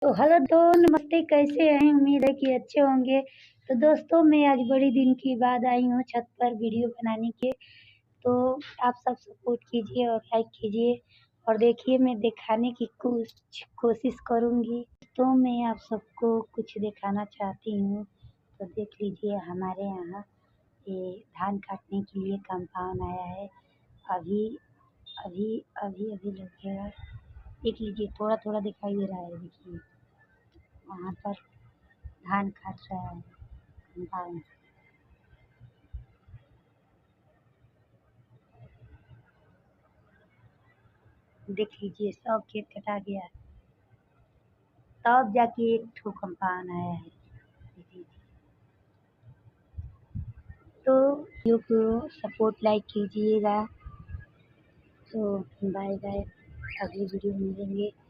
तो हेलो नमस्ते, कैसे हैं? उम्मीद है कि अच्छे होंगे। तो दोस्तों, मैं आज बड़ी दिन की बाद आई हूँ छत पर वीडियो बनाने के। तो आप सब सपोर्ट कीजिए और लाइक कीजिए और देखिए, मैं दिखाने की कुछ कोशिश करूँगी। तो मैं आप सबको कुछ दिखाना चाहती हूँ। तो देख लीजिए, हमारे यहाँ ये धान काटने के लिए कंपाउंड आया है। अभी अभी अभी अभी लगेगा। देख लीजिए, थोड़ा-थोड़ा दिखाई दे रहा है, देखिए। वहाँ पर धान काट रहा है कंपाउंड। देख लीजिए, सब खेत कटा गया, तब जाके एक ठो कंपाउंड आया है। देख लीजिए। तो वीडियो को सपोर्ट लाइक कीजिएगा। तो बाय बाय, अगली वीडियो में मिलेंगे।